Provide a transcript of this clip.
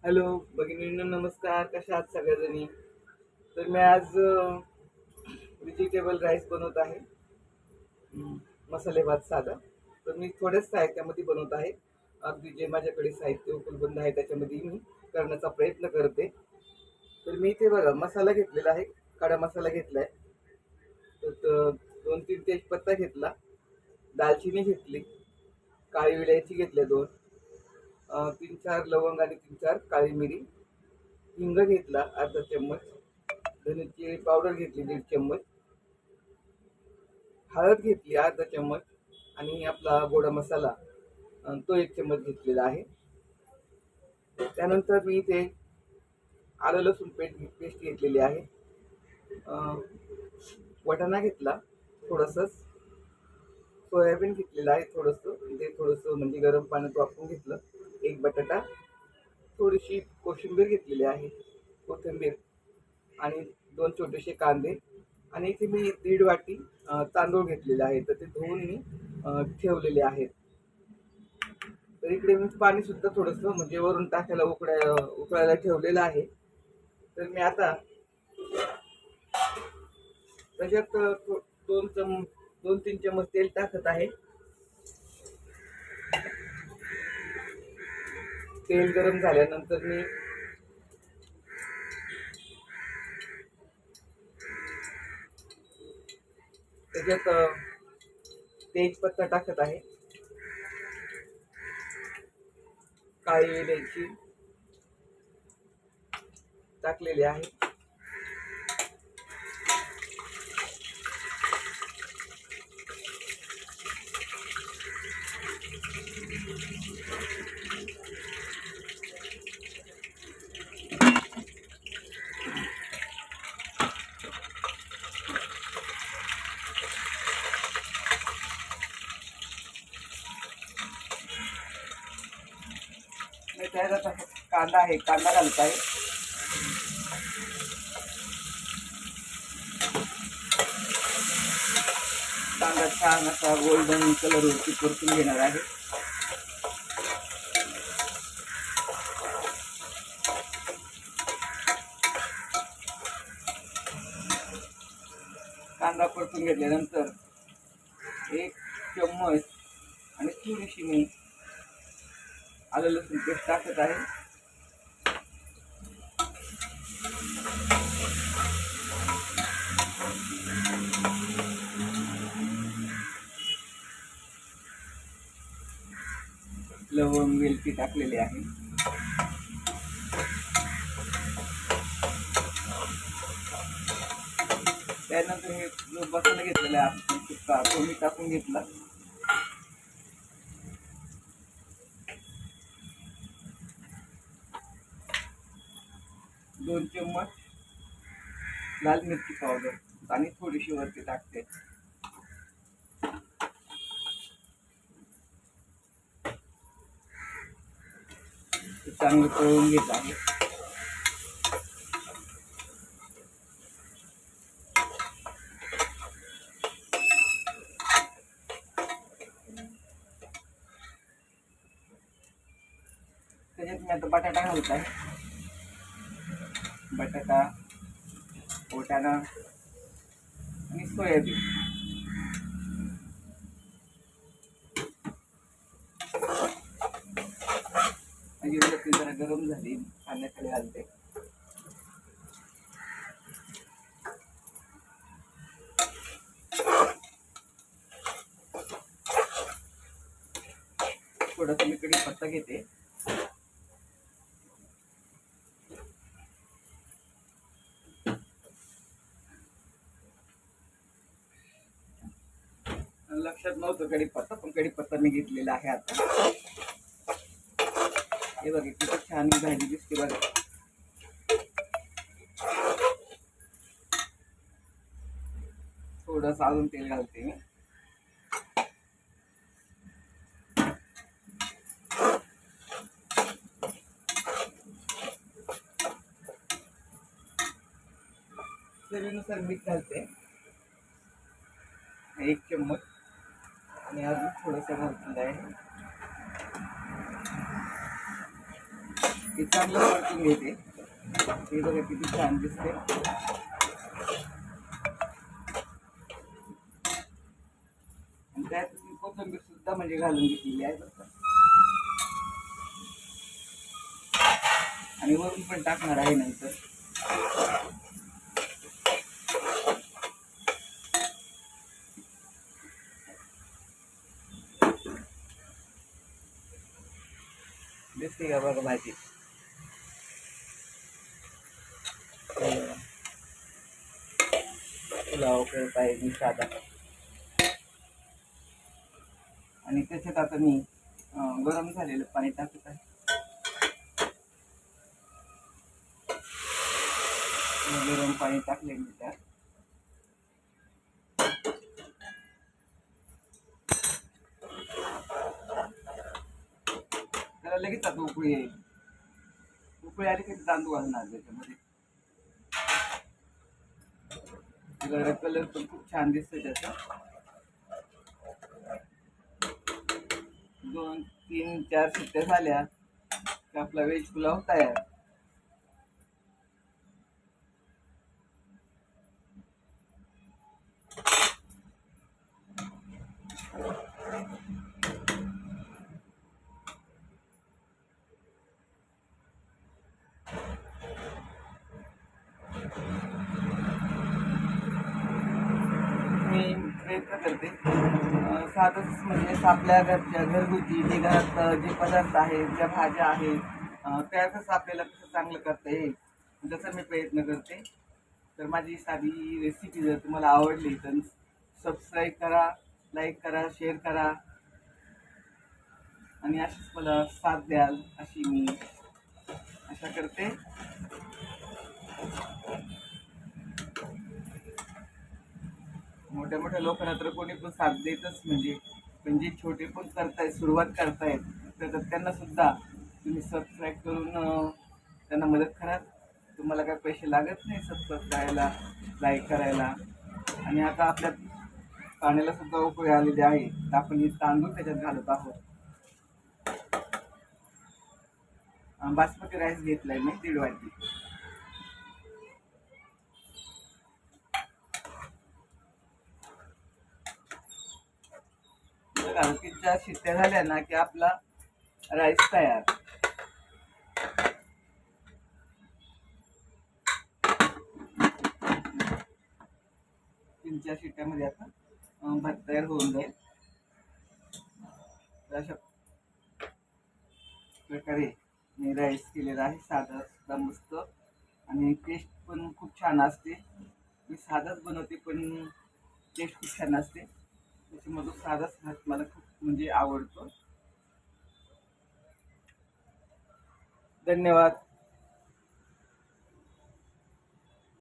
Hello भगिनींनो, नमस्कार. कशा आहात सगळ्याजणी? तर मी आज व्हेजिटेबल राईस बनवत आहे. मसाले भात साधा. तर मी थोड्याच साहित्यामध्ये बनवत आहे. अगदी जे माझ्याकडे साहित्य उपलब्ध आहे त्याच्यामध्ये मी करण्याचा प्रयत्न करते. तर मी इथे बघा मसाला घेतलेला आहे. खडा मसाला घेतलाय. तर 2-3 तेजपत्ता घेतला, दालचिनी घेतली, काळी विलायची घेतल्या 2, 3-4 लवंग आणि 3-4 काळी मिरी, हिंग घेतला अर्धा चम्मच, धन्याची पावडर घेतली 1.5 चम्मच, हळद घेतली अर्धा चम्मच आणि आपला गोडा मसाला तो 1 चम्मच घेतलेला आहे. त्यानंतर मी इथे आलं लसूण पेस्ट घेतलेली आहे. वाटाणा घेतला थोडंसं, सोयाबीन घेतलेलं आहे थोडंसं, ते थोडंसं म्हणजे गरम पाण्यात वापरून घेतलं. एक बटाटा, थोडीशी कोशिंबीर घेतलेली आहे, कोथिंबीर आणि 2 छोटेसे कांदे आणि इथे मी 1.5 वाटी तांदूळ घेतलेले आहे. तर ते धुवून मी ठेवलेले आहेत. तर इकडे मी पाणी सुद्धा थोडंसं म्हणजे वरून टाकायला उकळायला ठेवलेलं आहे. तर मी आता त्याच्यात 2-3 चम्मच तेल टाकत आहे. तेल गरम झाल्यानंतर मी त्याच्यात तेजपत्ता टाकत आहे, काळी वेलची टाकलेली आहे. मी त्याच्यात कांदा आहे, कांदा घालत आहे. कांदा छान असा गोल्डन कलरवरती परतून घेणार आहे. कांदा परतून घेतल्यानंतर 1 चम्मच आणि थोडीशी मी आलं लसूण पेस्ट टाकत आहे. लवंग वेलची टाकलेली आहे. त्यानंतर हे जो मसाला घेतलेला आहे आपण सुक्का तो मी टाकून घेतला. दोन चम्मच लाल मिरची पावडर आणि थोडीशी वरती टाकते. चांगलं तळून घेत आहे. त्याच्यात मी आता बटाटा घालत आहे. बटाटा, वाटाणा आणि सोयाबीन. म्हणजे ती जरा गरम झाली पाण्याखाली घालते. थोडासा मी कढीपत्ता घेते. लक्षात नव्हतं कढीपत्ता, पण कढीपत्ता मी घेतलेला आहे आता. हे बघा किती छान भाजी दिसते बघा. थोडंसं अजून तेल घालते मी. चवीनुसार मीठ घालते 1 चम्मच आणि अजून थोडंसं घाललेलं आहे. हे चांगलं परतून घेते. हे बघा किती छान दिसते. आणि त्यात कोथिंबीर सुद्धा म्हणजे घालून घेतलेली आहे बघा. आणि वरून पण टाकणार आहे नंतर. दिसते का बघा भाजी. पुलाव करत आहे मी साधा. आणि त्याच्यात आता मी गरम झालेलं पाणी टाकत आहे. गरम पाणी टाकले मी त्यात. त्याला लगेच आता उकळी येईल. उकळी आली की तांदूळ घालणार त्याच्यामध्ये. कलर पण खूप छान दिसतोय त्याचा. 2, 3, 4 शिट्ट्या झाल्या की आपला व्हेज पुलाव तयार. मी प्रयत्न करते साधंच म्हणजे आपल्या घरच्या घरगुती जे घरात जे पदार्थ आहेत, ज्या भाज्या आहेत त्यातच आपल्याला कसं चांगलं करता येईल त्याचा मी प्रयत्न करते. तर माझी साधी रेसिपी जर तुम्हाला आवडली तर सबस्क्राईब करा, लाईक करा, शेअर करा आणि अशीच मला साथ द्याल अशी मी आशा करते. मोठ्या मोठ्या लोकांना तर कोणी पण साथ देतच म्हणजे. पण जे छोटे पण करतायत, सुरुवात करतायत तर त्यांना सुद्धा तुम्ही सबस्क्राईब करून त्यांना मदत करा. तुम्हाला काय पैसे लागत नाही सबस्क्राईब करायला, लाईक करायला. आणि आता आपल्या पाण्याला सुद्धा उकळी आलेली आहे तर आपण हे तांदूळ त्याच्यात घालत आहोत. बासमती राईस घेतलाय मी 1.5 वाटी. बघा 3-4 शिट्ट्या झाल्या ना की आपला राईस तयार. तीन 4 शिट्ट्यामध्ये आता भात तयार होऊन जाईल. अशा प्रकारे मी राईस केलेला आहे साधा सुद्धा मस्त. आणि टेस्ट पण खूप छान असते. मी साधाच बनवते पण टेस्ट खूप छान असते. त्याच्यामधून साधाच भात मला खूप म्हणजे आवडतो. धन्यवाद.